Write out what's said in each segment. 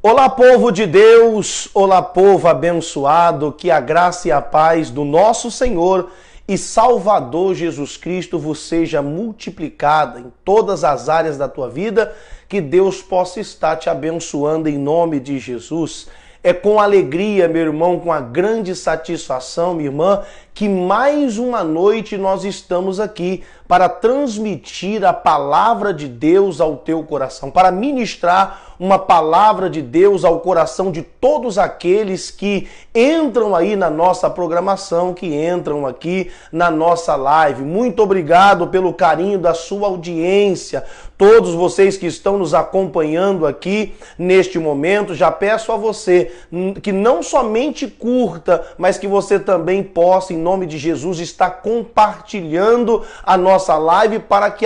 Olá, povo de Deus, olá, povo abençoado, que a graça e a paz do nosso Senhor e Salvador Jesus Cristo vos seja multiplicada em todas as áreas da tua vida, que Deus possa estar te abençoando em nome de Jesus. É com alegria, meu irmão, com a grande satisfação, minha irmã, que mais uma noite nós estamos aqui para transmitir a palavra de Deus ao teu coração, para ministrar uma palavra de Deus ao coração de todos aqueles que entram aí na nossa programação, que entram aqui na nossa live. Muito obrigado pelo carinho da sua audiência. Todos vocês que estão nos acompanhando aqui neste momento, já peço a você que não somente curta, mas que você também possa, em nome de Jesus, estar compartilhando a nossa live para que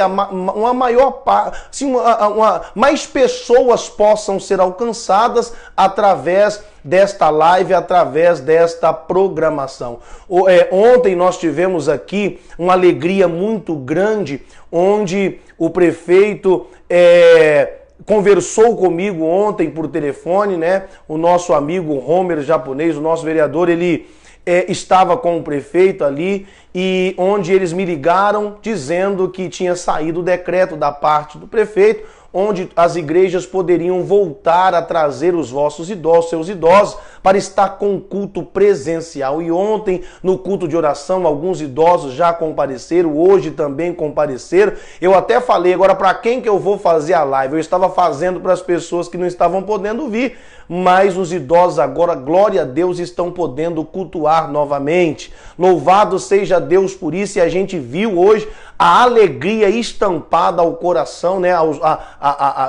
mais pessoas possam ser alcançadas através desta live, através desta programação. Ontem nós tivemos aqui uma alegria muito grande, onde o prefeito conversou comigo ontem por telefone, né? O nosso amigo Homer japonês, o nosso vereador, ele estava com o prefeito ali, e onde eles me ligaram dizendo que tinha saído o decreto da parte do prefeito, onde as igrejas poderiam voltar a trazer os vossos idosos, seus idosos, para estar com culto presencial. E ontem, no culto de oração, alguns idosos já compareceram, hoje também compareceram. Eu até falei, agora para quem que eu vou fazer a live? Eu estava fazendo para as pessoas que não estavam podendo vir, mas os idosos agora, glória a Deus, estão podendo cultuar novamente. Louvado seja Deus por isso, e a gente viu hoje a alegria estampada ao coração, né?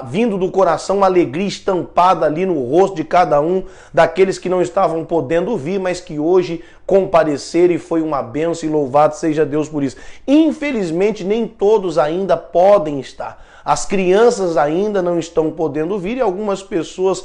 Vindo do coração, uma alegria estampada ali no rosto de cada um daqueles que não estavam podendo vir, mas que hoje compareceram, e foi uma bênção, e louvado seja Deus por isso. Infelizmente, nem todos ainda podem estar. As crianças ainda não estão podendo vir, e algumas pessoas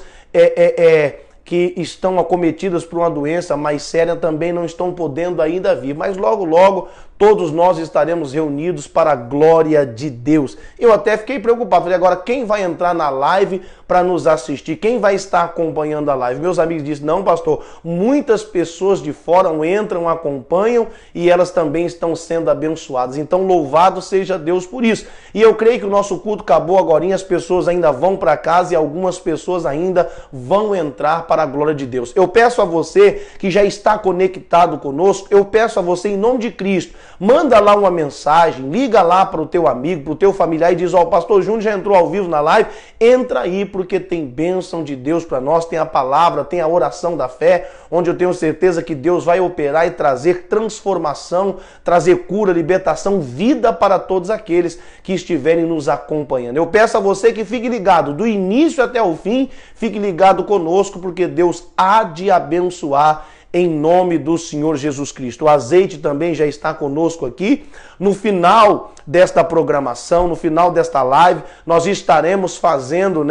que estão acometidas por uma doença mais séria também não estão podendo ainda vir. Mas logo, logo, todos nós estaremos reunidos para a glória de Deus. Eu até fiquei preocupado. Falei, agora quem vai entrar na live para nos assistir? Quem vai estar acompanhando a live? Meus amigos disseram, não, pastor, muitas pessoas de fora entram, acompanham, e elas também estão sendo abençoadas. Então, louvado seja Deus por isso. E eu creio que o nosso culto acabou agora, as pessoas ainda vão para casa e algumas pessoas ainda vão entrar para a glória de Deus. Eu peço a você que já está conectado conosco, eu peço a você, em nome de Cristo, manda lá uma mensagem, liga lá para o teu amigo, para o teu familiar e diz, ó, o pastor Júnior já entrou ao vivo na live, entra aí porque tem bênção de Deus para nós, tem a palavra, tem a oração da fé, onde eu tenho certeza que Deus vai operar e trazer transformação, trazer cura, libertação, vida para todos aqueles que estiverem nos acompanhando. Eu peço a você que fique ligado do início até o fim, fique ligado conosco, porque Deus há de abençoar em nome do Senhor Jesus Cristo. O azeite também já está conosco aqui. No final desta programação, no final desta live, nós estaremos fazendo,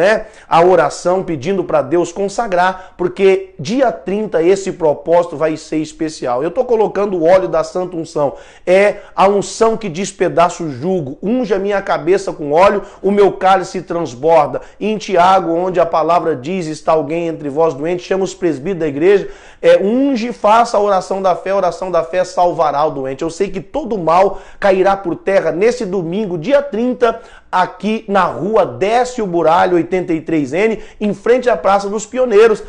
a oração, pedindo para Deus consagrar, porque dia 30 esse propósito vai ser especial. Eu estou colocando o óleo da Santa Unção. É a unção que despedaça o jugo. Unge a minha cabeça com óleo, o meu cálice transborda. Em Tiago, onde a palavra diz, está alguém entre vós doente, chama os presbíteros da igreja, unge e faça a oração da fé salvará o doente. Eu sei que todo mal cairá por terra nesse domingo, dia 30, aqui na rua Décio Buralho 83N, em frente à Praça dos Pioneiros,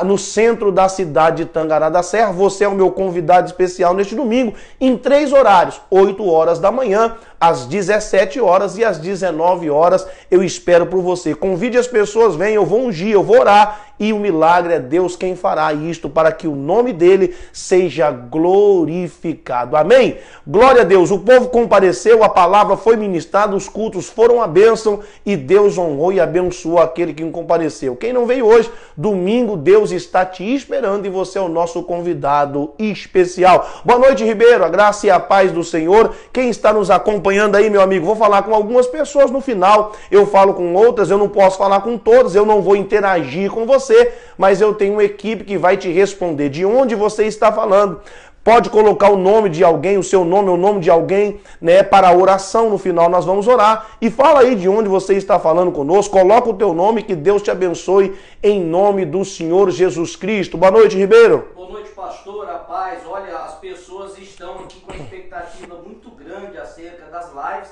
no centro da cidade de Tangará da Serra. Você é o meu convidado especial neste domingo, em 3 horários, 8 horas da manhã, às 17 horas e às 19 horas. Eu espero por você. Convide as pessoas, venham, eu vou ungir, eu vou orar, e o milagre é Deus quem fará isto, para que o nome dele seja glorificado. Amém? Glória a Deus. O povo compareceu, a palavra foi ministrada, os cultos foram a bênção, e Deus honrou e abençoou aquele que compareceu. Quem não veio hoje, domingo, Deus está te esperando, e você é o nosso convidado especial. Boa noite, Ribeiro, a graça e a paz do Senhor. Quem está nos acompanhando aí, meu amigo, vou falar com algumas pessoas no final, eu falo com outras, eu não posso falar com todas, eu não vou interagir com você, mas eu tenho uma equipe que vai te responder de onde você está falando. pode colocar o nome de alguém, o seu nome, o nome de alguém, né, para a oração. No final nós vamos orar. E fala aí de onde você está falando conosco, coloca o teu nome, que Deus te abençoe em nome do Senhor Jesus Cristo. Boa noite, Ribeiro. Boa noite, pastor, a paz. Olha, as pessoas estão aqui com uma expectativa muito grande acerca das lives.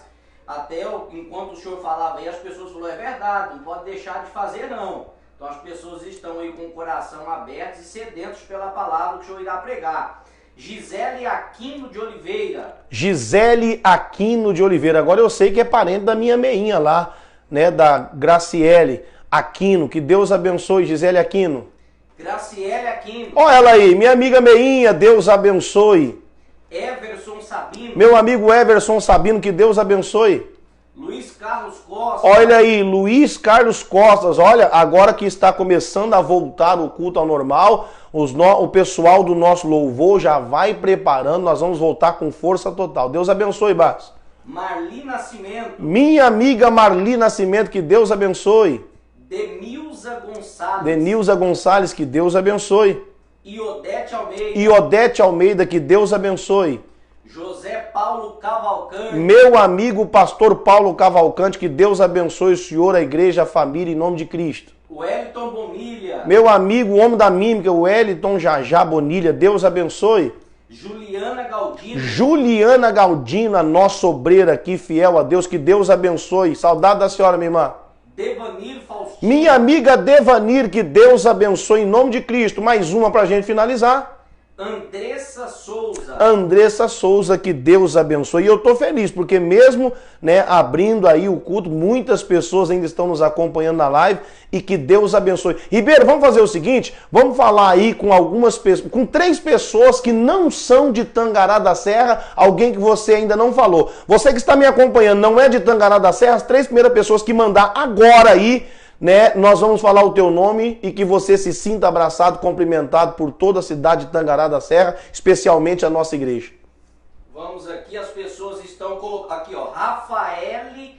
Até enquanto o senhor falava aí, as pessoas falaram, é verdade, não pode deixar de fazer não. Então as pessoas estão aí com o coração aberto e sedentos pela palavra que o senhor irá pregar. Gisele Aquino de Oliveira. Gisele Aquino de Oliveira. Agora eu sei que é parente da minha meinha lá, né, da Graciele Aquino. Que Deus abençoe, Gisele Aquino. Graciele Aquino. Olha ela aí, minha amiga meinha, Deus abençoe. Everson Sabino. Meu amigo Everson Sabino, que Deus abençoe. Luiz Carlos Costa. Olha aí, Luiz Carlos Costas. Olha, agora que está começando a voltar o culto ao normal, o pessoal do nosso louvor já vai preparando, nós vamos voltar com força total. Deus abençoe, Bas. Marli Nascimento. Minha amiga Marli Nascimento, que Deus abençoe. Denilza Gonçalves. Denilza Gonçalves, que Deus abençoe. Iodete Almeida. Iodete Almeida, que Deus abençoe. José Paulo Cavalcante. Meu amigo pastor Paulo Cavalcante, que Deus abençoe o senhor, a igreja, a família, em nome de Cristo. Wellington Bonilha. Meu amigo, o homem da mímica, o Wellington Jajá Bonilha, Deus abençoe. Juliana Galdino. Juliana Galdino, a nossa obreira aqui, fiel a Deus, que Deus abençoe. Saudade da senhora, minha irmã. Devanir Faustino. Minha amiga Devanir, que Deus abençoe em nome de Cristo. Mais uma pra gente finalizar. Andressa Souza. Andressa Souza, que Deus abençoe. E eu tô feliz, porque mesmo, né, abrindo aí o culto, muitas pessoas ainda estão nos acompanhando na live, e que Deus abençoe. Ribeiro, vamos fazer o seguinte, vamos falar aí com algumas pessoas, com 3 pessoas que não são de Tangará da Serra, alguém que você ainda não falou. Você que está me acompanhando, não é de Tangará da Serra, as 3 primeiras pessoas que mandar agora aí, né, nós vamos falar o teu nome e que você se sinta abraçado, cumprimentado por toda a cidade de Tangará da Serra, especialmente a nossa igreja. Vamos aqui, as pessoas estão colocando aqui, ó, Rafaele.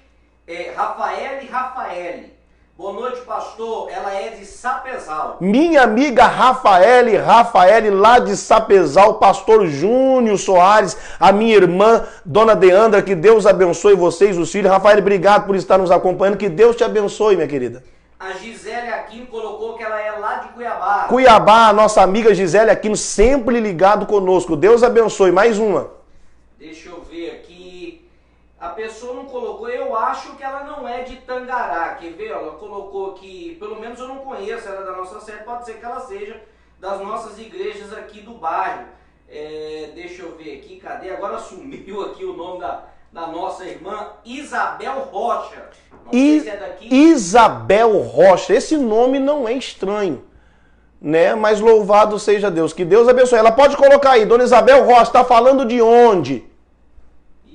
Boa noite, pastor. Ela é de Sapezal. Minha amiga Rafaele lá de Sapezal, pastor Júnior Soares, a minha irmã, dona Deandra, que Deus abençoe vocês, os filhos. Rafaele, obrigado por estar nos acompanhando, que Deus te abençoe, minha querida. A Gisele Aquino colocou que ela é lá de Cuiabá. Cuiabá, a nossa amiga Gisele Aquino, sempre ligado conosco. Deus abençoe. Mais uma. Deixa eu ver aqui. A pessoa não colocou, eu acho que ela não é de Tangará. Quer ver? Ela colocou que, pelo menos eu não conheço ela da nossa sede, pode ser que ela seja das nossas igrejas aqui do bairro. Deixa eu ver aqui, cadê? Agora sumiu aqui o nome da nossa irmã Isabel Rocha. Não sei se é daqui. Isabel Rocha, esse nome não é estranho, né? Mas louvado seja Deus, que Deus abençoe. Ela pode colocar aí, dona Isabel Rocha, está falando de onde?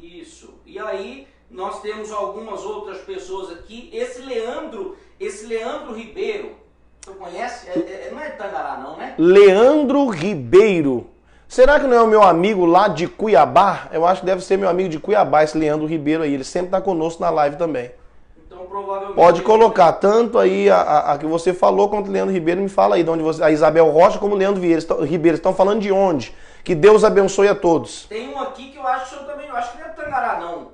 Isso. E aí nós temos algumas outras pessoas aqui. Esse Leandro Ribeiro, você conhece? Não é de Tangará não, né? Leandro Ribeiro. Será que não é o meu amigo lá de Cuiabá? Eu acho que deve ser meu amigo de Cuiabá, esse Leandro Ribeiro aí. Ele sempre está conosco na live também. Então, provavelmente... Pode colocar tanto aí a que você falou quanto o Leandro Ribeiro. Me fala aí de onde você... A Isabel Rocha como o Leandro Ribeiro estão falando de onde? Que Deus abençoe a todos. Tem um aqui que eu acho que eu também... Eu acho que não é Tangará, não.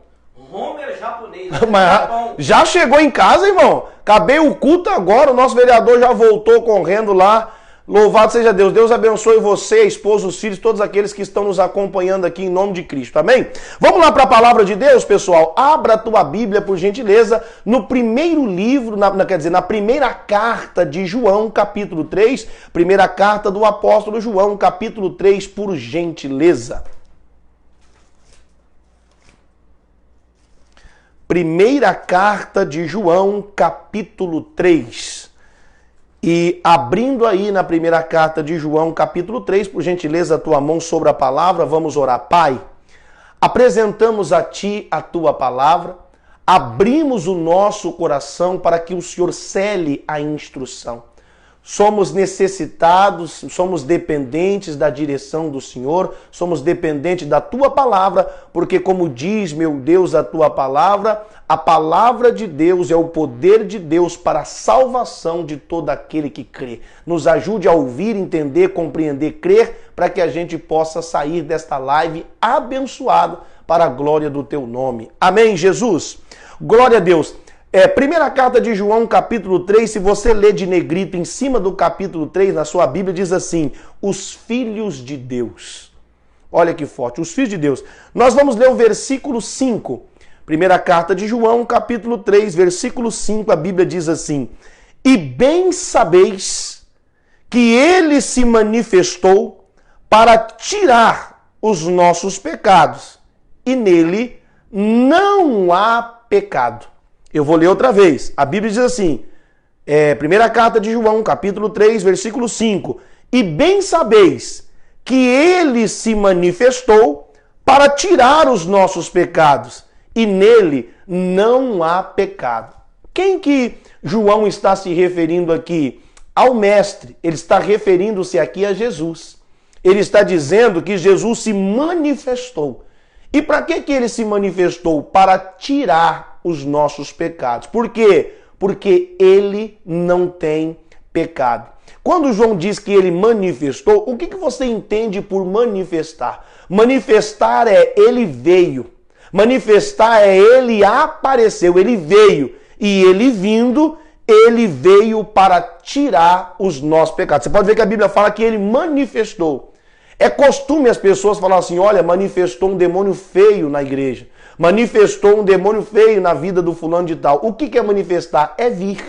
Homer Japonês. Mas já chegou em casa, irmão? Acabei o culto agora. O nosso vereador já voltou correndo lá. Louvado seja Deus. Deus abençoe você, a esposa, os filhos, todos aqueles que estão nos acompanhando aqui em nome de Cristo. Amém? Vamos lá para a palavra de Deus, pessoal. Abra a tua Bíblia, por gentileza, no primeiro livro, na primeira carta de João, capítulo 3. Primeira carta do apóstolo João, capítulo 3, por gentileza. Primeira carta de João, capítulo 3. E abrindo aí na primeira carta de João, capítulo 3, por gentileza, a tua mão sobre a palavra, vamos orar. Pai, apresentamos a Ti a Tua palavra, abrimos o nosso coração para que o Senhor cele a instrução. somos necessitados, somos dependentes da direção do Senhor, somos dependentes da Tua palavra, porque como diz, meu Deus, a palavra de Deus é o poder de Deus para a salvação de todo aquele que crê. Nos ajude a ouvir, entender, compreender, crer, para que a gente possa sair desta live abençoado para a glória do Teu nome. Amém, Jesus? Glória a Deus. Primeira carta de João, capítulo 3, se você ler de negrito em cima do capítulo 3 na sua Bíblia, diz assim, os filhos de Deus. Olha que forte, os filhos de Deus. Nós vamos ler o versículo 5. Primeira carta de João, capítulo 3, versículo 5, a Bíblia diz assim, e bem sabeis que ele se manifestou para tirar os nossos pecados, e nele não há pecado. Eu vou ler outra vez. A Bíblia diz assim, primeira carta de João, capítulo 3, versículo 5. E bem sabeis que ele se manifestou para tirar os nossos pecados, e nele não há pecado. Quem que João está se referindo aqui? Ao Mestre. Ele está referindo-se aqui a Jesus. Ele está dizendo que Jesus se manifestou. E para que ele se manifestou? Para tirar os nossos pecados. Por quê? Porque ele não tem pecado. Quando João diz que ele manifestou, o que você entende por manifestar? Manifestar é ele veio. Manifestar é ele apareceu, ele veio. E ele vindo, ele veio para tirar os nossos pecados. Você pode ver que a Bíblia fala que ele manifestou. É costume as pessoas falarem assim, olha, manifestou um demônio feio na igreja. Manifestou um demônio feio na vida do fulano de tal. O que é manifestar? É vir.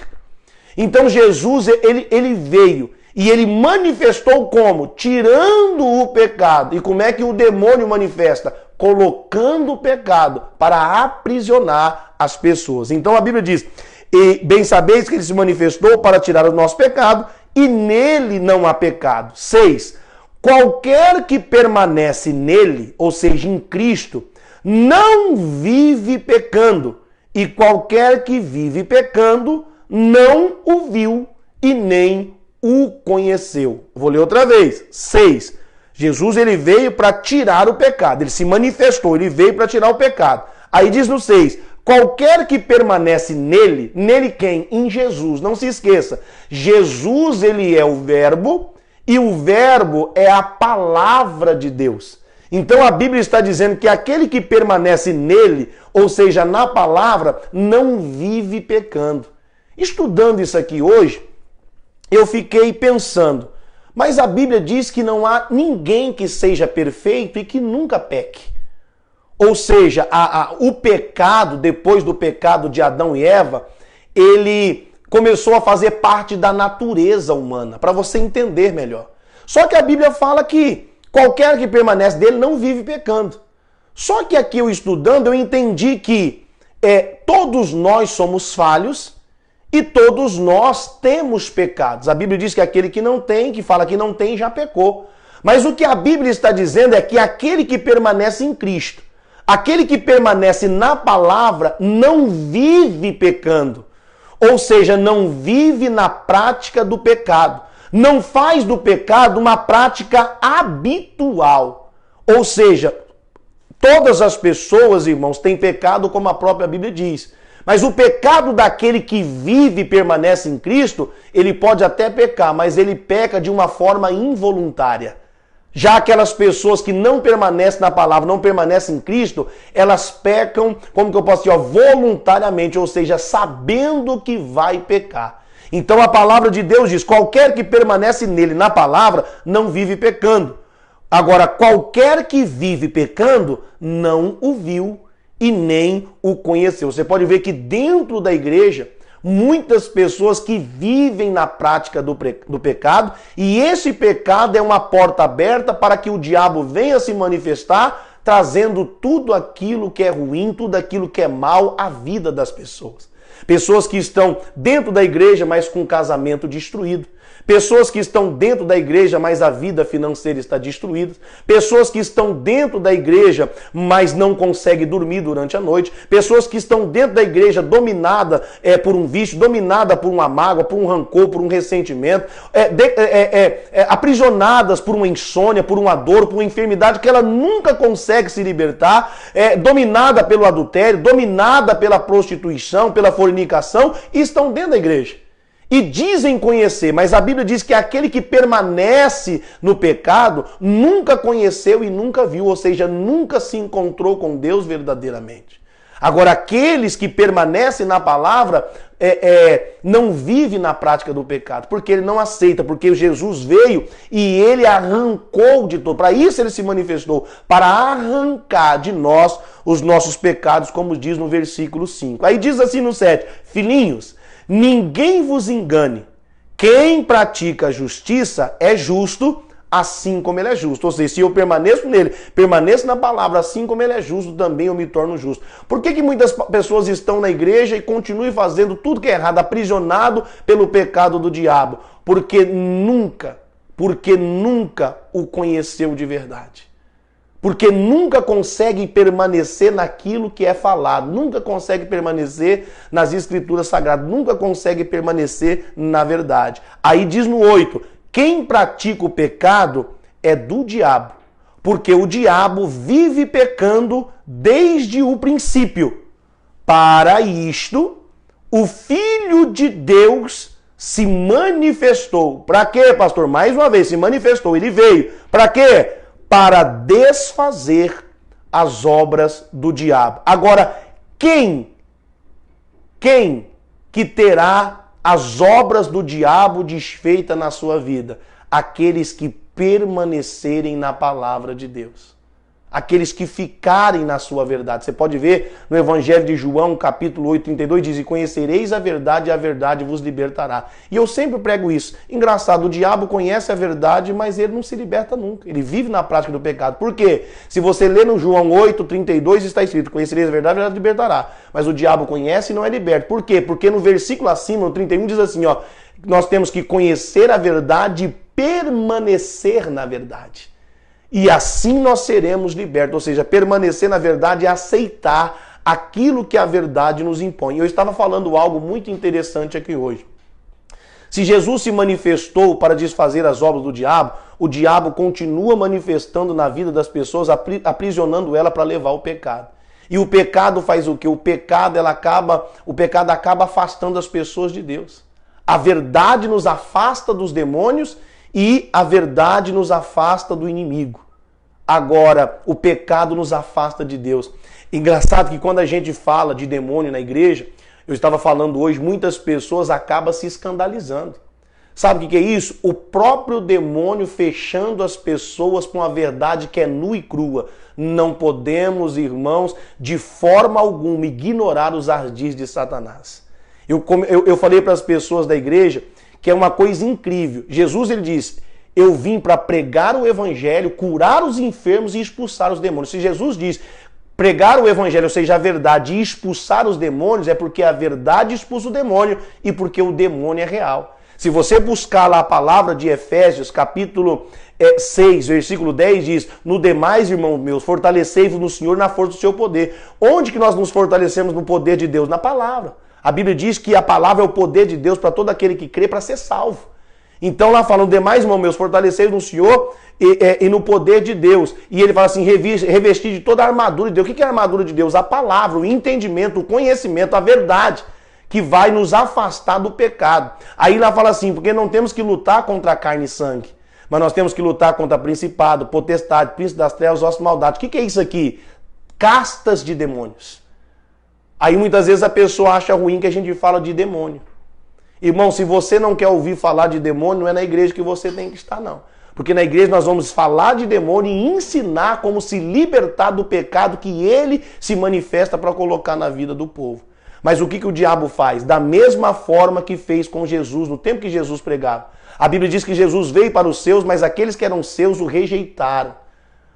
Então Jesus, ele veio e ele manifestou como? Tirando o pecado. E como é que o demônio manifesta? Colocando o pecado para aprisionar as pessoas. Então a Bíblia diz, e bem sabeis que ele se manifestou para tirar o nosso pecado e nele não há pecado. 6. Qualquer que permanece nele, ou seja, em Cristo, não vive pecando, e qualquer que vive pecando não o viu e nem o conheceu. Vou ler outra vez. 6. Jesus ele veio para tirar o pecado, ele se manifestou, ele veio para tirar o pecado. Aí diz no 6, qualquer que permanece nele, nele quem? Em Jesus. Não se esqueça, Jesus ele é o verbo e o verbo é a palavra de Deus. Então a Bíblia está dizendo que aquele que permanece nele, ou seja, na palavra, não vive pecando. Estudando isso aqui hoje, eu fiquei pensando, mas a Bíblia diz que não há ninguém que seja perfeito e que nunca peque. Ou seja, o pecado, depois do pecado de Adão e Eva, ele começou a fazer parte da natureza humana, para você entender melhor. Só que a Bíblia fala que qualquer que permanece dele não vive pecando. Só que aqui eu estudando, eu entendi que todos nós somos falhos e todos nós temos pecados. A Bíblia diz que aquele que não tem, que fala que não tem, já pecou. Mas o que a Bíblia está dizendo é que aquele que permanece em Cristo, aquele que permanece na palavra, não vive pecando. Ou seja, não vive na prática do pecado. Não faz do pecado uma prática habitual. Ou seja, todas as pessoas, irmãos, têm pecado, como a própria Bíblia diz. Mas o pecado daquele que vive e permanece em Cristo, ele pode até pecar, mas ele peca de uma forma involuntária. Já aquelas pessoas que não permanecem na palavra, não permanecem em Cristo, elas pecam, como que eu posso dizer, voluntariamente, ou seja, sabendo que vai pecar. Então a palavra de Deus diz, qualquer que permanece nele, na palavra, não vive pecando. Agora, qualquer que vive pecando, não o viu e nem o conheceu. Você pode ver que dentro da igreja, muitas pessoas que vivem na prática do pecado, e esse pecado é uma porta aberta para que o diabo venha se manifestar, trazendo tudo aquilo que é ruim, tudo aquilo que é mal à vida das pessoas. Pessoas que estão dentro da igreja, mas com o casamento destruído. Pessoas que estão dentro da igreja, mas a vida financeira está destruída. Pessoas que estão dentro da igreja, mas não conseguem dormir durante a noite. Pessoas que estão dentro da igreja dominada por um vício, dominada por uma mágoa, por um rancor, por um ressentimento, aprisionadas por uma insônia, por uma dor, por uma enfermidade que ela nunca consegue se libertar, dominada pelo adultério, dominada pela prostituição, pela fornicação, e estão dentro da igreja. E dizem conhecer, mas a Bíblia diz que aquele que permanece no pecado nunca conheceu e nunca viu, ou seja, nunca se encontrou com Deus verdadeiramente. Agora, aqueles que permanecem na palavra não vivem na prática do pecado, porque ele não aceita, porque Jesus veio e ele arrancou de todo. Para isso ele se manifestou, para arrancar de nós os nossos pecados, como diz no versículo 5. Aí diz assim no 7, filhinhos, ninguém vos engane. Quem pratica a justiça é justo, assim como ele é justo. Ou seja, se eu permaneço nele, permaneço na palavra, assim como ele é justo, também eu me torno justo. Por que muitas pessoas estão na igreja e continuam fazendo tudo que é errado, aprisionado pelo pecado do diabo? Porque nunca o conheceu de verdade. Porque nunca consegue permanecer naquilo que é falado, nunca consegue permanecer nas escrituras sagradas, nunca consegue permanecer na verdade. Aí diz no 8, quem pratica o pecado é do diabo, porque o diabo vive pecando desde o princípio. Para isto, o Filho de Deus se manifestou. Para quê, pastor? Mais uma vez, se manifestou, ele veio. Para quê? Para desfazer as obras do diabo. Agora, quem que terá as obras do diabo desfeitas na sua vida? Aqueles que permanecerem na palavra de Deus. Aqueles que ficarem na sua verdade. Você pode ver no Evangelho de João, capítulo 8, 32, diz, e conhecereis a verdade vos libertará. E eu sempre prego isso. Engraçado, o diabo conhece a verdade, mas ele não se liberta nunca. Ele vive na prática do pecado. Por quê? Se você ler no João 8, 32, está escrito, conhecereis a verdade libertará. Mas o diabo conhece e não é liberto. Por quê? Porque no versículo acima, no 31, diz assim, ó, nós temos que conhecer a verdade e permanecer na verdade. E assim nós seremos libertos, ou seja, permanecer na verdade é aceitar aquilo que a verdade nos impõe. Eu estava falando algo muito interessante aqui hoje. Se Jesus se manifestou para desfazer as obras do diabo, o diabo continua manifestando na vida das pessoas, aprisionando ela para levar o pecado. E o pecado faz o quê? O pecado acaba afastando as pessoas de Deus. A verdade nos afasta dos demônios e a verdade nos afasta do inimigo. Agora, o pecado nos afasta de Deus. Engraçado que quando a gente fala de demônio na igreja, eu estava falando hoje, muitas pessoas acabam se escandalizando. Sabe o que é isso? O próprio demônio fechando as pessoas com a verdade que é nua e crua. Não podemos, irmãos, de forma alguma ignorar os ardis de Satanás. Eu falei para as pessoas da igreja que é uma coisa incrível. Jesus, ele disse, eu vim para pregar o evangelho, curar os enfermos e expulsar os demônios. Se Jesus diz pregar o evangelho, ou seja, a verdade, e expulsar os demônios, é porque a verdade expulsa o demônio e porque o demônio é real. Se você buscar lá a palavra de Efésios, capítulo 6, versículo 10, diz, no demais, irmãos meus, fortalecei-vos no Senhor na força do seu poder. Onde que nós nos fortalecemos no poder de Deus? Na palavra. A Bíblia diz que a palavra é o poder de Deus para todo aquele que crê para ser salvo. Então lá falando, demais, irmãos meus, fortalecei no Senhor e no poder de Deus. E ele fala assim, revestir de toda a armadura de Deus. O que é a armadura de Deus? A palavra, o entendimento, o conhecimento, a verdade, que vai nos afastar do pecado. Aí lá fala assim, porque não temos que lutar contra a carne e sangue, mas nós temos que lutar contra principado, potestade, príncipe das trevas, ossos maldade. O que é isso aqui? Castas de demônios. Aí muitas vezes a pessoa acha ruim que a gente fala de demônio. Irmão, se você não quer ouvir falar de demônio, não é na igreja que você tem que estar, não. Porque na igreja nós vamos falar de demônio e ensinar como se libertar do pecado que ele se manifesta para colocar na vida do povo. Mas o que o diabo faz? Da mesma forma que fez com Jesus, no tempo que Jesus pregava. A Bíblia diz que Jesus veio para os seus, mas aqueles que eram seus o rejeitaram.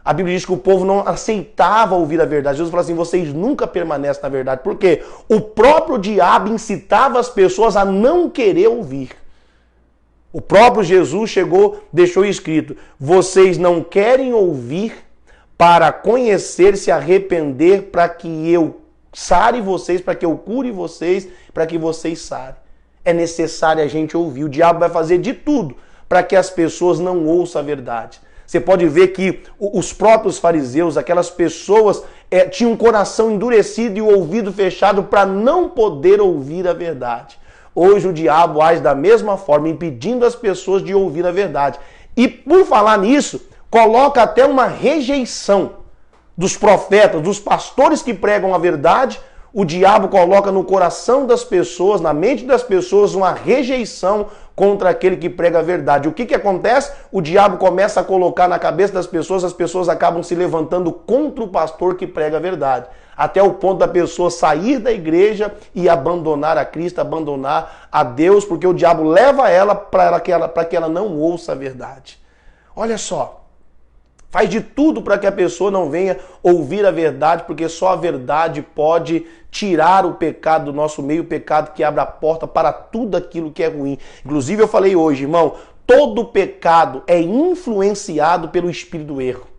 A Bíblia diz que o povo não aceitava ouvir a verdade. Jesus falou assim, vocês nunca permanecem na verdade. Por quê? O próprio diabo incitava as pessoas a não querer ouvir. O próprio Jesus chegou, deixou escrito: vocês não querem ouvir para conhecer, se arrepender, para que eu sare vocês, para que eu cure vocês, para que vocês sarem. É necessário a gente ouvir. O diabo vai fazer de tudo para que as pessoas não ouçam a verdade. Você pode ver que os próprios fariseus, aquelas pessoas, tinham um coração endurecido e o ouvido fechado para não poder ouvir a verdade. Hoje o diabo age da mesma forma, impedindo as pessoas de ouvir a verdade. E por falar nisso, coloca até uma rejeição dos profetas, dos pastores que pregam a verdade. O diabo coloca no coração das pessoas, na mente das pessoas, uma rejeição contra aquele que prega a verdade. O que acontece? O diabo começa a colocar na cabeça das pessoas, as pessoas acabam se levantando contra o pastor que prega a verdade. Até o ponto da pessoa sair da igreja e abandonar a Cristo, abandonar a Deus, porque o diabo leva ela para que ela não ouça a verdade. Olha só, faz de tudo para que a pessoa não venha ouvir a verdade, porque só a verdade pode tirar o pecado do nosso meio, o pecado que abre a porta para tudo aquilo que é ruim. Inclusive eu falei hoje, irmão, todo pecado é influenciado pelo espírito do erro.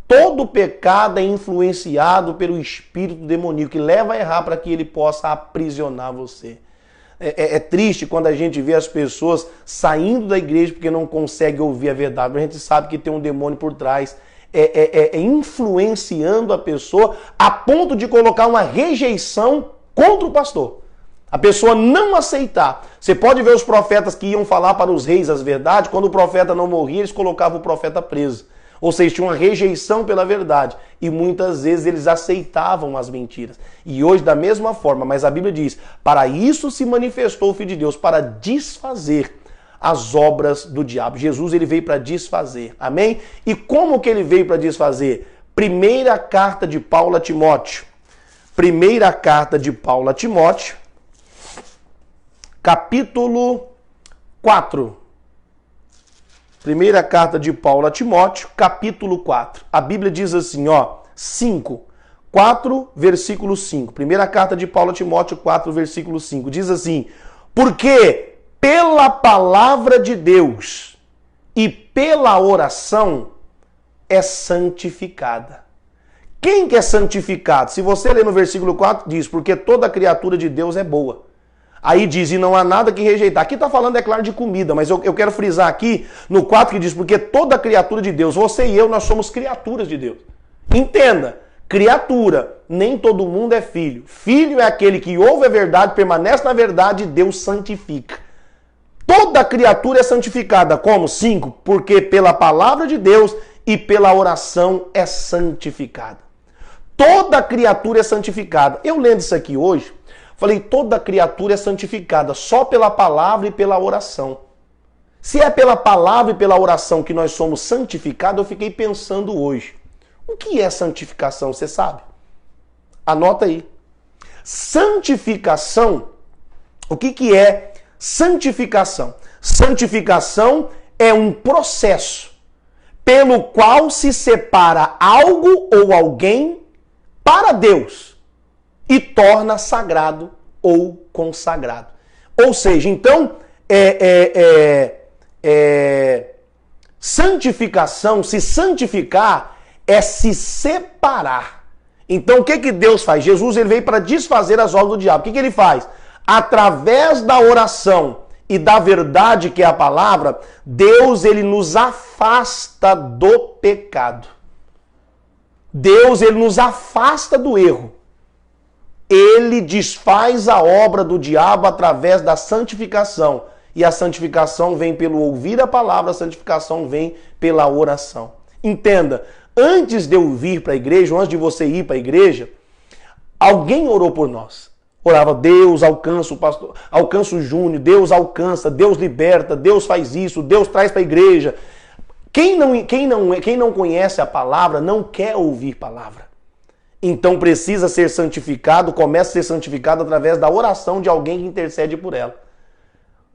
Todo pecado é influenciado pelo espírito demoníaco, que leva a errar para que ele possa aprisionar você. É triste quando a gente vê as pessoas saindo da igreja porque não conseguem ouvir a verdade. A gente sabe que tem um demônio por trás, influenciando a pessoa a ponto de colocar uma rejeição contra o pastor. A pessoa não aceitar. Você pode ver os profetas que iam falar para os reis as verdades, quando o profeta não morria, eles colocavam o profeta preso. Ou seja, tinha uma rejeição pela verdade. E muitas vezes eles aceitavam as mentiras. E hoje, da mesma forma, mas a Bíblia diz: para isso se manifestou o Filho de Deus, para desfazer as obras do diabo. Jesus, ele veio para desfazer. Amém? E como que ele veio para desfazer? Primeira carta de Paulo a Timóteo. Primeira carta de Paulo a Timóteo, capítulo 4. Primeira carta de Paulo a Timóteo, capítulo 4. A Bíblia diz assim, 4, versículo 5. Primeira carta de Paulo a Timóteo, 4, versículo 5. Diz assim: porque pela palavra de Deus e pela oração é santificada. Quem que é santificado? Se você ler no versículo 4, diz: porque toda criatura de Deus é boa. Aí diz: e não há nada que rejeitar. Aqui está falando, é claro, de comida, mas eu quero frisar aqui no 4 que diz: porque toda criatura de Deus, você e eu, nós somos criaturas de Deus. Entenda, criatura, nem todo mundo é filho. Filho é aquele que ouve a verdade, permanece na verdade e Deus santifica. Toda criatura é santificada. Como? 5, porque pela palavra de Deus e pela oração é santificada. Toda criatura é santificada. Eu lendo isso aqui hoje, falei, toda criatura é santificada só pela palavra e pela oração. Se é pela palavra e pela oração que nós somos santificados, eu fiquei pensando hoje. O que é santificação, você sabe? Anota aí. Santificação, o que é santificação? Santificação é um processo pelo qual se separa algo ou alguém para Deus e torna sagrado ou consagrado. Ou seja, então, santificação, se santificar, é se separar. Então, o que Deus faz? Jesus, ele veio para desfazer as obras do diabo. O que ele faz? Através da oração e da verdade, que é a palavra, Deus, ele nos afasta do pecado. Deus, ele nos afasta do erro. Ele desfaz a obra do diabo através da santificação. E a santificação vem pelo ouvir a palavra, a santificação vem pela oração. Entenda, antes de eu vir para a igreja, antes de você ir para a igreja, alguém orou por nós. Orava: Deus alcança o pastor, alcança o Júnior, Deus alcança, Deus liberta, Deus faz isso, Deus traz para a igreja. Quem não conhece a palavra não quer ouvir palavra. Então precisa ser santificado, começa a ser santificado através da oração de alguém que intercede por ela.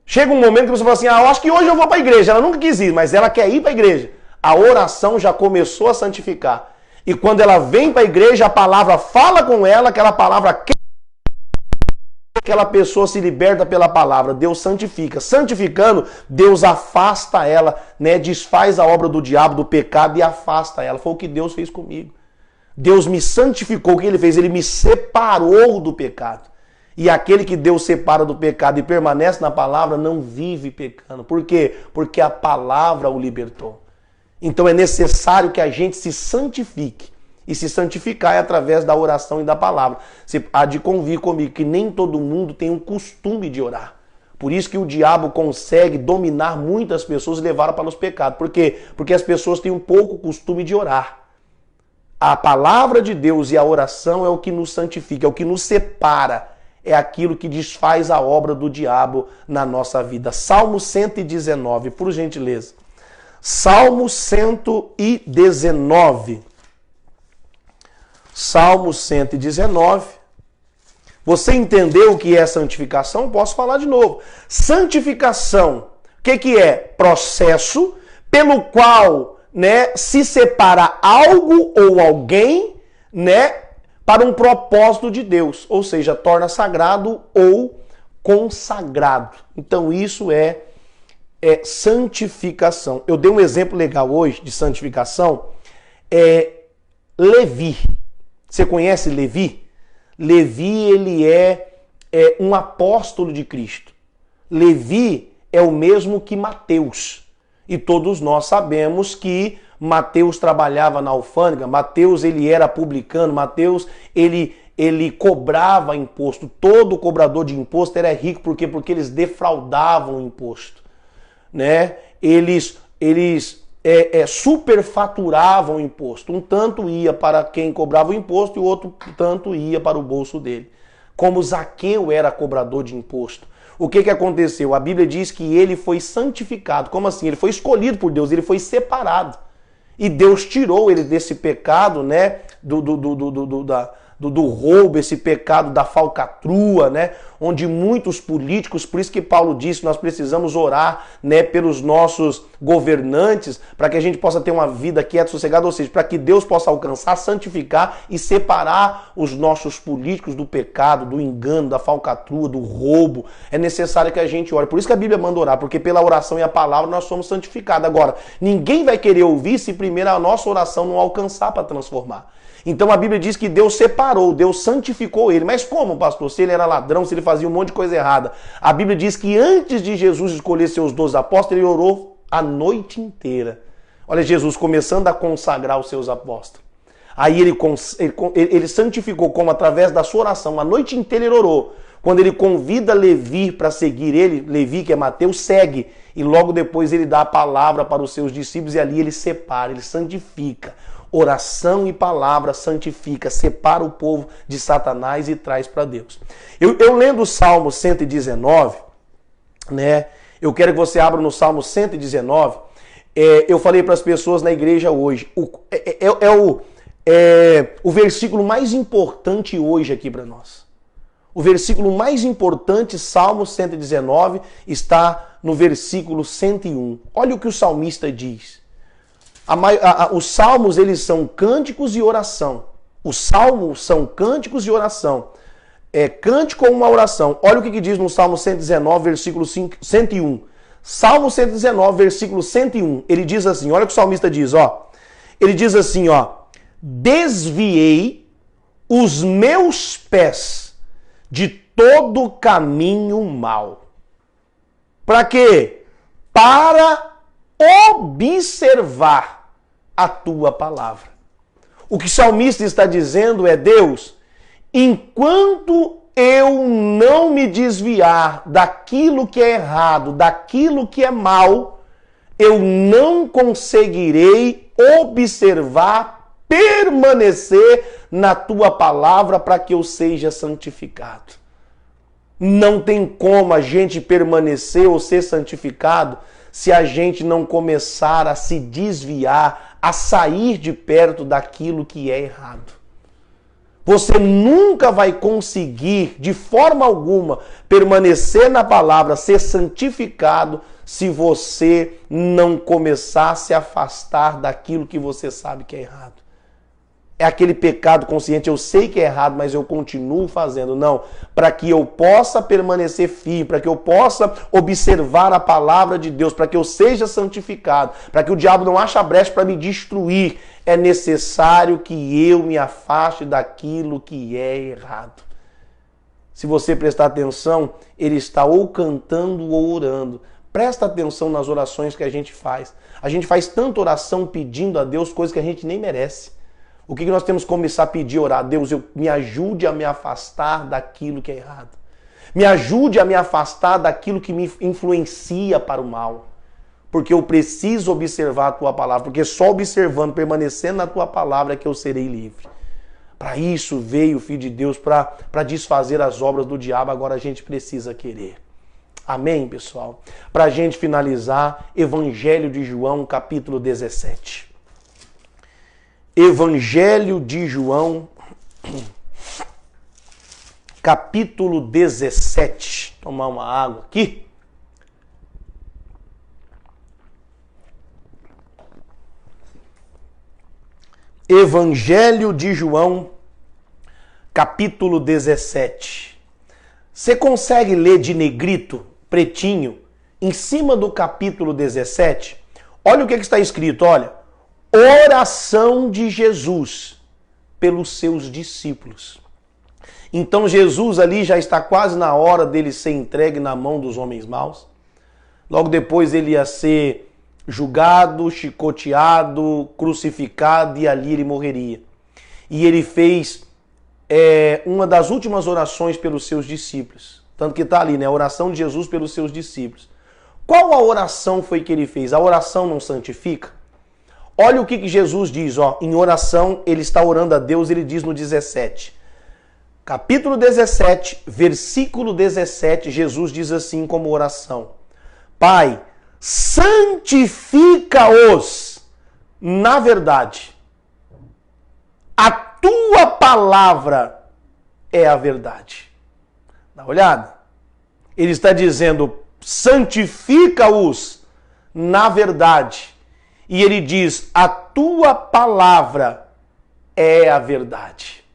Chega um momento que você fala assim: eu acho que hoje eu vou para a igreja. Ela nunca quis ir, mas ela quer ir para a igreja. A oração já começou a santificar. E quando ela vem para a igreja, a palavra fala com ela, aquela palavra aquela pessoa se liberta pela palavra, Deus santifica. Santificando, Deus afasta ela, né? Desfaz a obra do diabo, do pecado e afasta ela. Foi o que Deus fez comigo. Deus me santificou. O que Ele fez? Ele me separou do pecado. E aquele que Deus separa do pecado e permanece na palavra não vive pecando. Por quê? Porque a palavra o libertou. Então é necessário que a gente se santifique. E se santificar é através da oração e da palavra. Você há de convir comigo que nem todo mundo tem um costume de orar. Por isso que o diabo consegue dominar muitas pessoas e levar para os pecados. Por quê? Porque as pessoas têm um pouco costume de orar. A palavra de Deus e a oração é o que nos santifica, é o que nos separa. É aquilo que desfaz a obra do diabo na nossa vida. Salmo 119, por gentileza. Salmo 119. Salmo 119. Você entendeu o que é santificação? Posso falar de novo. Santificação, o que é? Processo pelo qual, né, se separa algo ou alguém, né, para um propósito de Deus. Ou seja, torna sagrado ou consagrado. Então isso é santificação. Eu dei um exemplo legal hoje de santificação. Levi. Você conhece Levi? Levi, ele é um apóstolo de Cristo. Levi é o mesmo que Mateus. E todos nós sabemos que Mateus trabalhava na alfândega, Mateus ele era publicano, Mateus ele cobrava imposto. Todo cobrador de imposto era rico, por quê? Porque eles defraudavam o imposto, né? Eles superfaturavam o imposto. Um tanto ia para quem cobrava o imposto e o outro tanto ia para o bolso dele. Como Zaqueu era cobrador de imposto. O que aconteceu? A Bíblia diz que ele foi santificado. Como assim? Ele foi escolhido por Deus, ele foi separado. E Deus tirou ele desse pecado, né? Do roubo, esse pecado da falcatrua, né? Onde muitos políticos, por isso que Paulo disse, nós precisamos orar, né, pelos nossos governantes, para que a gente possa ter uma vida quieta, sossegada, ou seja, para que Deus possa alcançar, santificar e separar os nossos políticos do pecado, do engano, da falcatrua, do roubo. É necessário que a gente ore. Por isso que a Bíblia manda orar, porque pela oração e a palavra nós somos santificados. Agora, ninguém vai querer ouvir se primeiro a nossa oração não alcançar para transformar. Então a Bíblia diz que Deus separou, Deus santificou ele. Mas como, pastor? Se ele era ladrão, se ele fazia um monte de coisa errada. A Bíblia diz que antes de Jesus escolher seus 12 apóstolos, ele orou a noite inteira. Olha, Jesus começando a consagrar os seus apóstolos. Aí ele santificou como? Através da sua oração. A noite inteira ele orou. Quando ele convida Levi para seguir ele, Levi, que é Mateus, segue. E logo depois ele dá a palavra para os seus discípulos e ali ele separa, ele santifica. Oração e palavra santifica, separa o povo de Satanás e traz para Deus. Eu lendo o Salmo 119, né? Eu quero que você abra no Salmo 119. Eu falei para as pessoas na igreja hoje. O versículo mais importante hoje aqui para nós. O versículo mais importante, Salmo 119, está no versículo 101. Olha o que o salmista diz. Os salmos, eles são cânticos e oração. Os salmos são cânticos e oração. Cântico ou uma oração. Olha o que diz no Salmo 119, versículo 101. Salmo 119, versículo 101. Ele diz assim, olha o que o salmista diz, ó. Ele diz assim, ó. Desviei os meus pés de todo caminho mau. Para quê? Para observar a tua palavra. O que o salmista está dizendo é: Deus, enquanto eu não me desviar daquilo que é errado, daquilo que é mal, eu não conseguirei observar, permanecer na tua palavra para que eu seja santificado. Não tem como a gente permanecer ou ser santificado se a gente não começar a se desviar, a sair de perto daquilo que é errado. Você nunca vai conseguir, de forma alguma, permanecer na palavra, ser santificado, se você não começar a se afastar daquilo que você sabe que é errado. É aquele pecado consciente, eu sei que é errado, mas eu continuo fazendo. Não, para que eu possa permanecer firme, para que eu possa observar a palavra de Deus, para que eu seja santificado, para que o diabo não ache a brecha para me destruir, é necessário que eu me afaste daquilo que é errado. Se você prestar atenção, ele está ou cantando ou orando. Presta atenção nas orações que a gente faz. A gente faz tanta oração pedindo a Deus coisas que a gente nem merece. O que nós temos que começar a pedir, orar? Deus, me ajude a me afastar daquilo que é errado. Me ajude a me afastar daquilo que me influencia para o mal. Porque eu preciso observar a tua palavra. Porque só observando, permanecendo na tua palavra é que eu serei livre. Para isso veio o Filho de Deus, para desfazer as obras do diabo. Agora a gente precisa querer. Amém, pessoal? Para a gente finalizar, Evangelho de João, capítulo 17. Evangelho de João, capítulo 17. Tomar uma água aqui. Evangelho de João, capítulo 17. Você consegue ler de negrito, pretinho, em cima do capítulo 17? Olha o que está escrito, olha. Oração de Jesus pelos seus discípulos. Então Jesus ali já está quase na hora dele ser entregue na mão dos homens maus. Logo depois ele ia ser julgado, chicoteado, crucificado e ali ele morreria. E ele fez uma das últimas orações pelos seus discípulos. Tanto que está ali, né? A oração de Jesus pelos seus discípulos. Qual a oração foi que ele fez? A oração não santifica? Olha o que Jesus diz, ó, em oração, ele está orando a Deus, ele diz no 17. Capítulo 17, versículo 17, Jesus diz assim como oração. Pai, santifica-os na verdade. A tua palavra é a verdade. Dá uma olhada. Ele está dizendo, santifica-os na verdade. E ele diz, a tua palavra é a verdade.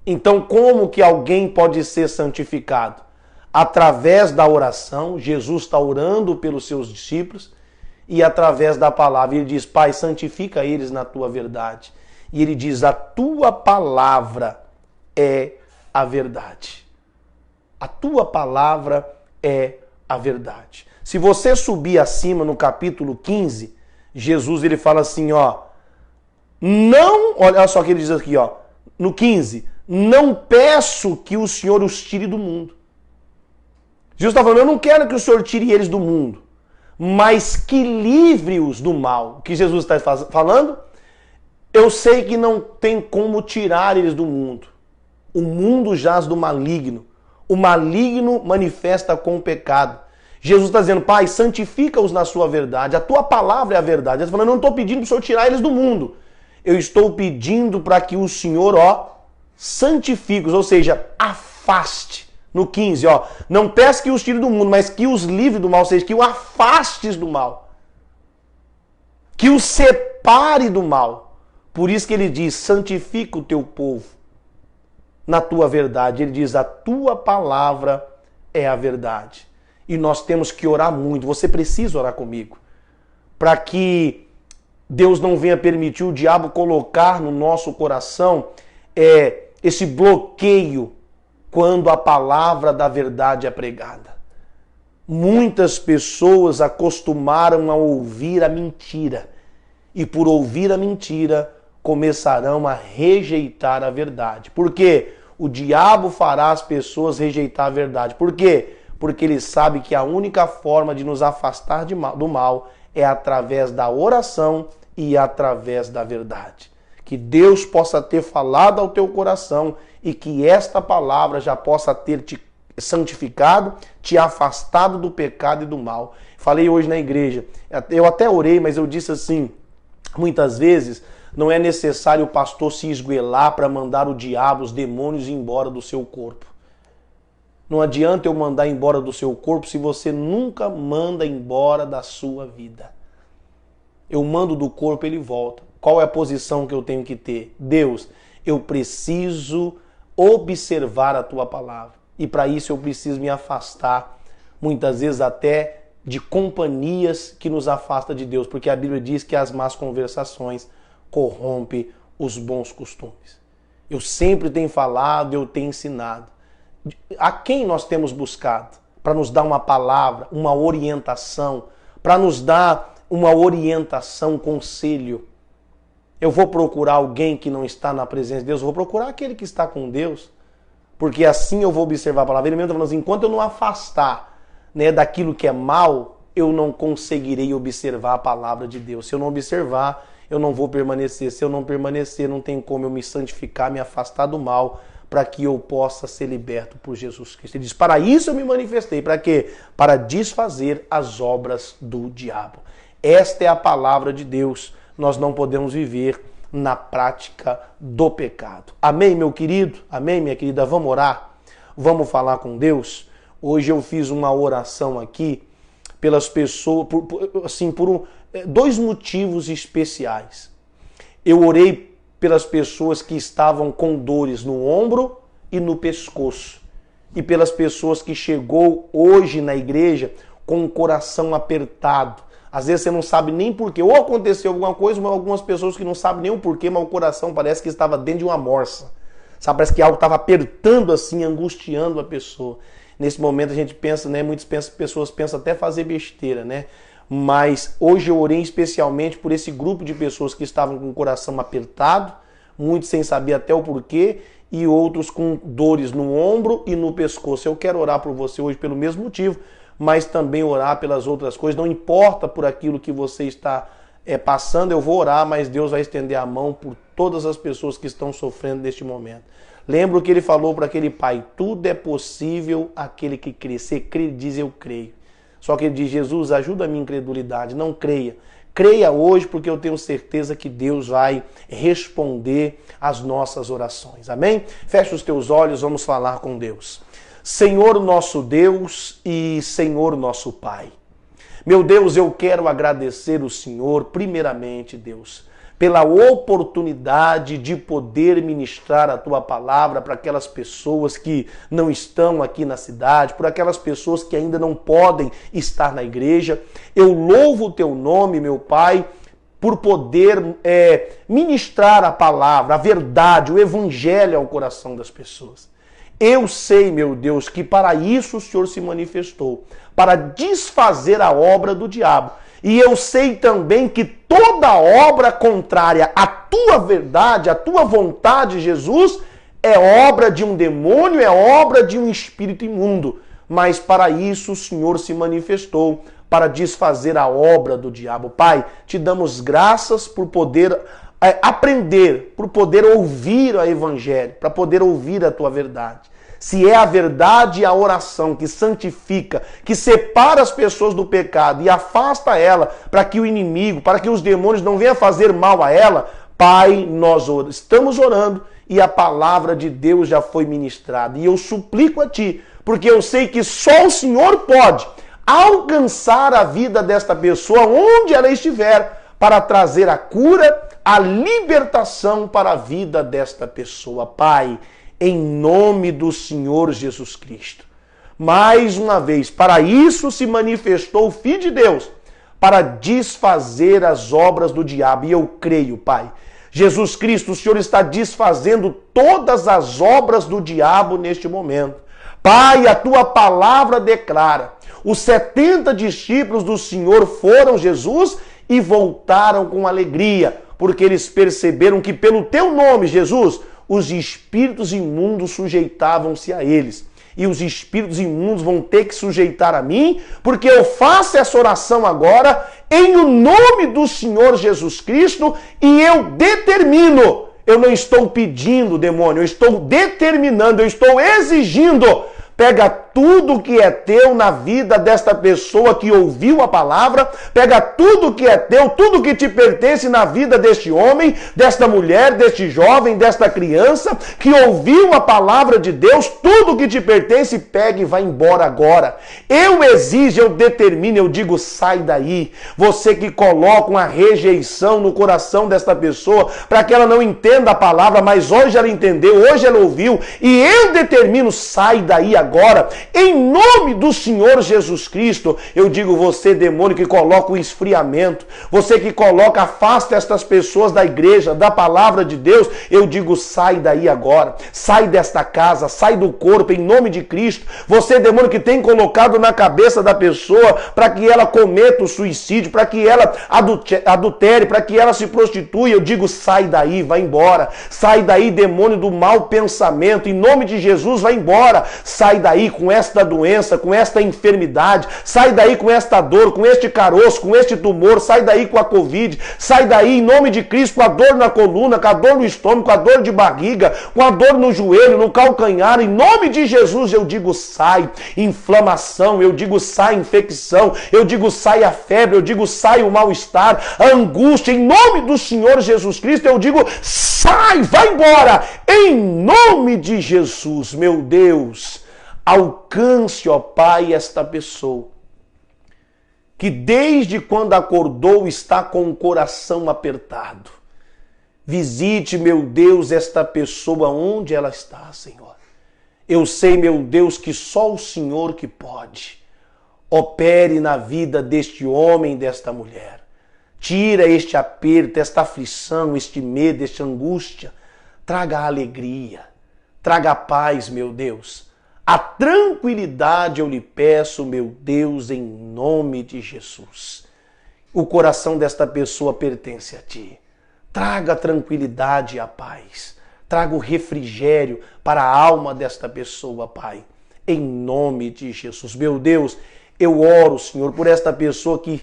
Então, como que alguém pode ser santificado? Através da oração, Jesus está orando pelos seus discípulos, e através da palavra. Ele diz, Pai, santifica eles na tua verdade. E ele diz, a tua palavra é a verdade. A tua palavra é a verdade. Se você subir acima no capítulo 15, Jesus ele fala assim, ó, não, olha só o que ele diz aqui, ó, no 15, não peço que o Senhor os tire do mundo. Jesus está falando, eu não quero que o Senhor tire eles do mundo, mas que livre-os do mal. O que Jesus está falando? Eu sei que não tem como tirar eles do mundo. O mundo jaz do maligno. O maligno manifesta com o pecado. Jesus está dizendo, Pai, santifica-os na sua verdade. A tua palavra é a verdade. Ele está falando, eu não estou pedindo para o Senhor tirar eles do mundo. Eu estou pedindo para que o Senhor, ó, santifique-os, ou seja, afaste. No 15, ó, não peço que os tire do mundo, mas que os livre do mal, ou seja, que o afastes do mal. Que os separe do mal. Por isso que ele diz, santifica o teu povo na tua verdade. Ele diz, a tua palavra é a verdade. E nós temos que orar muito. Você precisa orar comigo. Para que Deus não venha permitir o diabo colocar no nosso coração esse bloqueio quando a palavra da verdade é pregada. Muitas pessoas acostumaram a ouvir a mentira. E por ouvir a mentira, começarão a rejeitar a verdade. Por quê? O diabo fará as pessoas rejeitar a verdade. Por quê? Porque ele sabe que a única forma de nos afastar do mal é através da oração e através da verdade. Que Deus possa ter falado ao teu coração e que esta palavra já possa ter te santificado, te afastado do pecado e do mal. Falei hoje na igreja, eu até orei, mas eu disse assim, muitas vezes não é necessário o pastor se esguelar para mandar o diabo, os demônios ir embora do seu corpo. Não adianta eu mandar embora do seu corpo se você nunca manda embora da sua vida. Eu mando do corpo, ele volta. Qual é a posição que eu tenho que ter? Deus, eu preciso observar a tua palavra. E para isso eu preciso me afastar, muitas vezes até de companhias que nos afastam de Deus, porque a Bíblia diz que as más conversações corrompem os bons costumes. Eu sempre tenho falado, eu tenho ensinado. A quem nós temos buscado para nos dar uma palavra, uma orientação, para nos dar uma orientação, um conselho? Eu vou procurar alguém que não está na presença de Deus, eu vou procurar aquele que está com Deus, porque assim eu vou observar a palavra. Ele mesmo está falando assim, enquanto eu não afastar, né, daquilo que é mal, eu não conseguirei observar a palavra de Deus. Se eu não observar, eu não vou permanecer. Se eu não permanecer, não tem como eu me santificar, me afastar do mal, para que eu possa ser liberto por Jesus Cristo. Ele diz, para isso eu me manifestei. Para quê? Para desfazer as obras do diabo. Esta é a palavra de Deus. Nós não podemos viver na prática do pecado. Amém, meu querido? Amém, minha querida? Vamos orar? Vamos falar com Deus? Hoje eu fiz uma oração aqui pelas pessoas, por dois motivos especiais. Eu orei pelas pessoas que estavam com dores no ombro e no pescoço. E pelas pessoas que chegou hoje na igreja com o coração apertado. Às vezes você não sabe nem porquê. Ou aconteceu alguma coisa, mas algumas pessoas que não sabem nem o porquê, mas o coração parece que estava dentro de uma morsa. Sabe? Parece que algo estava apertando assim, angustiando a pessoa. Nesse momento a gente pensa, né? Muitas pessoas pensam até fazer besteira, né? Mas hoje eu orei especialmente por esse grupo de pessoas que estavam com o coração apertado, muitos sem saber até o porquê, e outros com dores no ombro e no pescoço. Eu quero orar por você hoje pelo mesmo motivo, mas também orar pelas outras coisas. Não importa por aquilo que você está passando, eu vou orar, mas Deus vai estender a mão por todas as pessoas que estão sofrendo neste momento. Lembra o que ele falou para aquele pai, tudo é possível aquele que crê. Você crê, diz eu creio. Só que ele diz, Jesus, ajuda a minha incredulidade, não creia. Creia hoje, porque eu tenho certeza que Deus vai responder às nossas orações. Amém? Fecha os teus olhos, vamos falar com Deus. Senhor nosso Deus e Senhor nosso Pai. Meu Deus, eu quero agradecer o Senhor, primeiramente, Deus, pela oportunidade de poder ministrar a Tua palavra para aquelas pessoas que não estão aqui na cidade, por aquelas pessoas que ainda não podem estar na igreja. Eu louvo o Teu nome, meu Pai, por poder ministrar a palavra, a verdade, o evangelho ao coração das pessoas. Eu sei, meu Deus, que para isso o Senhor se manifestou, para desfazer a obra do diabo. E eu sei também que toda obra contrária à tua verdade, à tua vontade, Jesus, é obra de um demônio, é obra de um espírito imundo. Mas para isso o Senhor se manifestou, para desfazer a obra do diabo. Pai, te damos graças por poder aprender, por poder ouvir o evangelho, para poder ouvir a tua verdade. Se é a verdade e a oração que santifica, que separa as pessoas do pecado e afasta ela para que o inimigo, para que os demônios não venham fazer mal a ela, Pai, nós estamos orando e a palavra de Deus já foi ministrada. E eu suplico a Ti, porque eu sei que só o Senhor pode alcançar a vida desta pessoa onde ela estiver, para trazer a cura, a libertação para a vida desta pessoa. Pai, em nome do Senhor Jesus Cristo. Mais uma vez, para isso se manifestou o Filho de Deus, para desfazer as obras do diabo. E eu creio, Pai, Jesus Cristo, o Senhor está desfazendo todas as obras do diabo neste momento. Pai, a Tua palavra declara, os 70 discípulos do Senhor foram, Jesus, e voltaram com alegria, porque eles perceberam que pelo Teu nome, Jesus, os espíritos imundos sujeitavam-se a eles. E os espíritos imundos vão ter que sujeitar a mim, porque eu faço essa oração agora em o nome do Senhor Jesus Cristo e eu determino. Eu não estou pedindo, demônio, eu estou determinando, eu estou exigindo. Pega tudo que é teu na vida desta pessoa que ouviu a palavra, pega tudo que é teu, tudo que te pertence na vida deste homem, desta mulher, deste jovem, desta criança que ouviu a palavra de Deus, tudo que te pertence, pega e vai embora agora. Eu exijo, eu determino, eu digo, sai daí. Você que coloca uma rejeição no coração desta pessoa para que ela não entenda a palavra, mas hoje ela entendeu, hoje ela ouviu, e eu determino, sai daí agora. Em nome do Senhor Jesus Cristo, eu digo, você demônio que coloca o esfriamento, você que coloca, afasta estas pessoas da igreja, da palavra de Deus, eu digo, sai daí agora. Sai desta casa, sai do corpo, em nome de Cristo. Você demônio que tem colocado na cabeça da pessoa para que ela cometa o suicídio, para que ela adultere, para que ela se prostitua, eu digo, sai daí, vai embora. Sai daí, demônio do mau pensamento, em nome de Jesus, vai embora. Sai daí com esta doença, com esta enfermidade, sai daí com esta dor, com este caroço, com este tumor, sai daí com a Covid, sai daí em nome de Cristo com a dor na coluna, com a dor no estômago, com a dor de barriga, com a dor no joelho, no calcanhar, em nome de Jesus eu digo, sai inflamação, eu digo, sai infecção, eu digo, sai a febre, eu digo, sai o mal-estar, a angústia, em nome do Senhor Jesus Cristo, eu digo, sai, vai embora, em nome de Jesus, meu Deus, alcance, ó Pai, esta pessoa, que desde quando acordou está com o coração apertado. Visite, meu Deus, esta pessoa onde ela está, Senhor. Eu sei, meu Deus, que só o Senhor que pode. Opere na vida deste homem, desta mulher. Tira este aperto, esta aflição, este medo, esta angústia. Traga a alegria, traga a paz, meu Deus. A tranquilidade eu lhe peço, meu Deus, em nome de Jesus. O coração desta pessoa pertence a Ti. Traga a tranquilidade e a paz. Traga o refrigério para a alma desta pessoa, Pai. Em nome de Jesus. Meu Deus, eu oro, Senhor, por esta pessoa que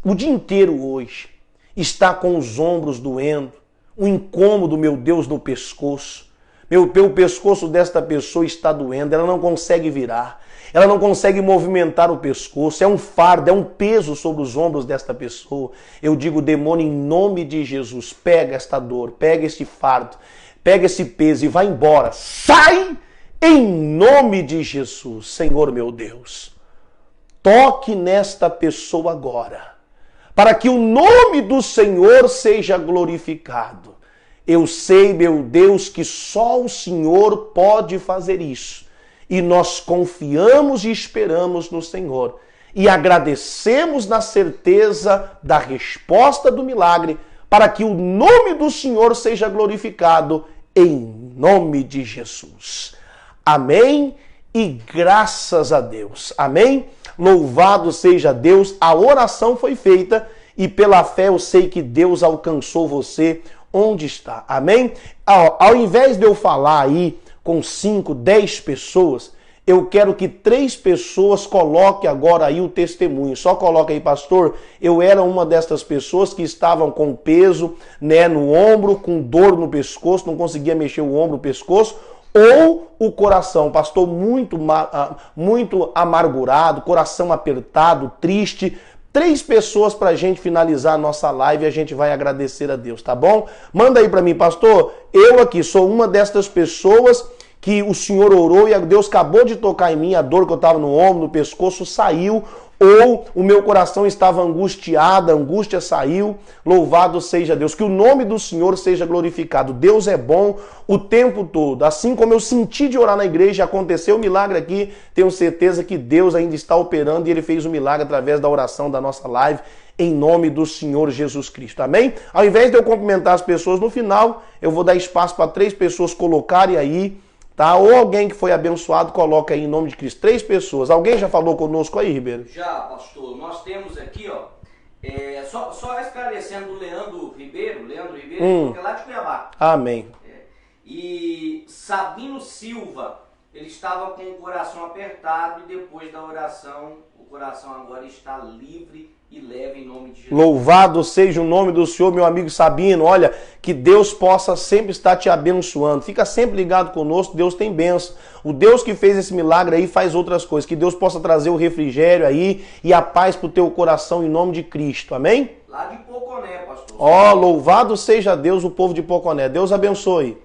o dia inteiro hoje está com os ombros doendo, um incômodo, meu Deus, no pescoço. O pescoço desta pessoa está doendo, ela não consegue virar, ela não consegue movimentar o pescoço, é um fardo, é um peso sobre os ombros desta pessoa. Eu digo, demônio, em nome de Jesus, pega esta dor, pega este fardo, pega esse peso e vai embora. Sai em nome de Jesus, Senhor meu Deus. Toque nesta pessoa agora, para que o nome do Senhor seja glorificado. Eu sei, meu Deus, que só o Senhor pode fazer isso. E nós confiamos e esperamos no Senhor. E agradecemos na certeza da resposta do milagre, para que o nome do Senhor seja glorificado em nome de Jesus. Amém e graças a Deus. Amém? Louvado seja Deus. A oração foi feita e pela fé eu sei que Deus alcançou você onde está. Amém? Ao invés de eu falar aí com 5, 10 pessoas, eu quero que 3 pessoas coloquem agora aí o testemunho. Só coloca aí, pastor, eu era uma dessas pessoas que estavam com peso, né, no ombro, com dor no pescoço, não conseguia mexer o ombro, o pescoço, ou o coração, pastor, muito amargurado, coração apertado, triste. 3 pessoas para a gente finalizar a nossa live e a gente vai agradecer a Deus, tá bom? Manda aí para mim, pastor, eu aqui sou uma destas pessoas que o Senhor orou e Deus acabou de tocar em mim, a dor que eu estava no ombro, no pescoço saiu, ou o meu coração estava angustiado, a angústia saiu, louvado seja Deus, que o nome do Senhor seja glorificado. Deus é bom o tempo todo, assim como eu senti de orar na igreja, aconteceu um milagre aqui, tenho certeza que Deus ainda está operando e Ele fez um milagre através da oração da nossa live, em nome do Senhor Jesus Cristo, amém? Ao invés de eu cumprimentar as pessoas no final, eu vou dar espaço para 3 pessoas colocarem aí, tá? Ou alguém que foi abençoado, coloca aí em nome de Cristo. 3 pessoas. Alguém já falou conosco aí, Ribeiro? Já, pastor. Nós temos aqui, ó, só esclarecendo o Leandro Ribeiro, porque é lá de Cuiabá. Amém. E Sabino Silva ele estava com o coração apertado e depois da oração, o coração agora está livre e leve em nome de Jesus. Louvado seja o nome do Senhor, meu amigo Sabino. Olha, que Deus possa sempre estar te abençoando. Fica sempre ligado conosco, Deus tem bênção. O Deus que fez esse milagre aí faz outras coisas. Que Deus possa trazer o refrigério aí e a paz pro teu coração em nome de Cristo. Amém? Lá de Poconé, pastor. Ó, louvado seja Deus, o povo de Poconé. Deus abençoe.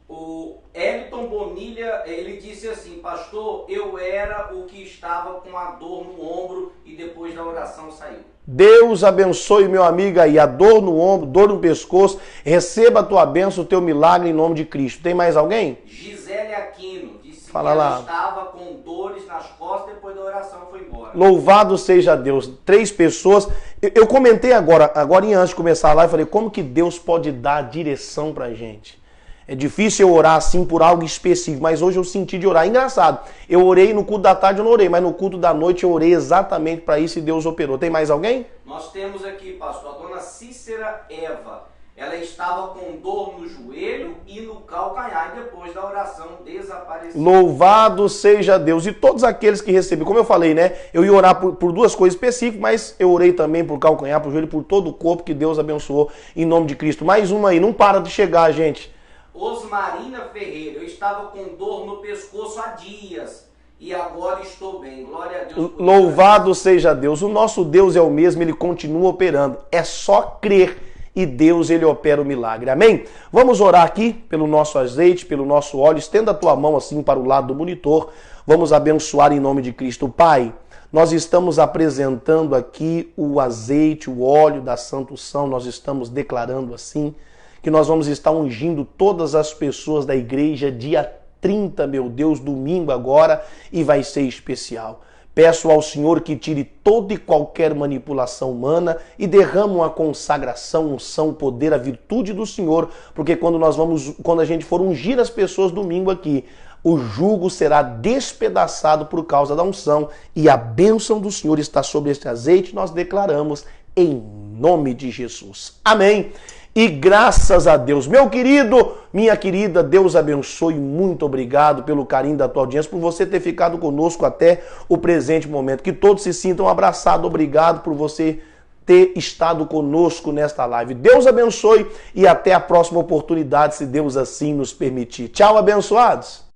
O Elton Bonilha, ele disse assim: pastor, eu era o que estava com a dor no ombro e depois da oração saiu. Deus abençoe, meu amigo aí, a dor no ombro, dor no pescoço, receba a tua bênção, o teu milagre em nome de Cristo. Tem mais alguém? Gisele Aquino disse Fala que lá. ela estava com dores nas costas depois da oração foi embora. Louvado seja Deus. 3 pessoas. Eu comentei agora antes de começar a live, falei como que Deus pode dar direção pra gente. É difícil eu orar assim por algo específico, mas hoje eu senti de orar. Engraçado, eu orei no culto da tarde, eu não orei, mas no culto da noite eu orei exatamente para isso e Deus operou. Tem mais alguém? Nós temos aqui, pastor, a dona Cícera Eva. Ela estava com dor no joelho e no calcanhar e depois da oração desapareceu. Louvado seja Deus. E todos aqueles que receberam, como eu falei, né? Eu ia orar por 2 coisas específicas, mas eu orei também por calcanhar, por joelho, por todo o corpo que Deus abençoou em nome de Cristo. Mais uma aí, não para de chegar, gente. Osmarina Ferreira, eu estava com dor no pescoço há dias e agora estou bem. Glória a Deus. Louvado seja Deus. O nosso Deus é o mesmo, ele continua operando. É só crer e Deus, ele opera o milagre. Amém? Vamos orar aqui pelo nosso azeite, pelo nosso óleo. Estenda a tua mão assim para o lado do monitor. Vamos abençoar em nome de Cristo. Pai, nós estamos apresentando aqui o azeite, o óleo da Santa Unção. Nós estamos declarando assim que nós vamos estar ungindo todas as pessoas da igreja dia 30, meu Deus, domingo agora, e vai ser especial. Peço ao Senhor que tire toda e qualquer manipulação humana e derrame uma consagração, unção, poder, a virtude do Senhor, porque quando a gente for ungir as pessoas domingo aqui, o jugo será despedaçado por causa da unção e a bênção do Senhor está sobre este azeite, nós declaramos em nome de Jesus. Amém. E graças a Deus, meu querido, minha querida, Deus abençoe, muito obrigado pelo carinho da tua audiência, por você ter ficado conosco até o presente momento. Que todos se sintam abraçados, obrigado por você ter estado conosco nesta live. Deus abençoe e até a próxima oportunidade, se Deus assim nos permitir. Tchau, abençoados!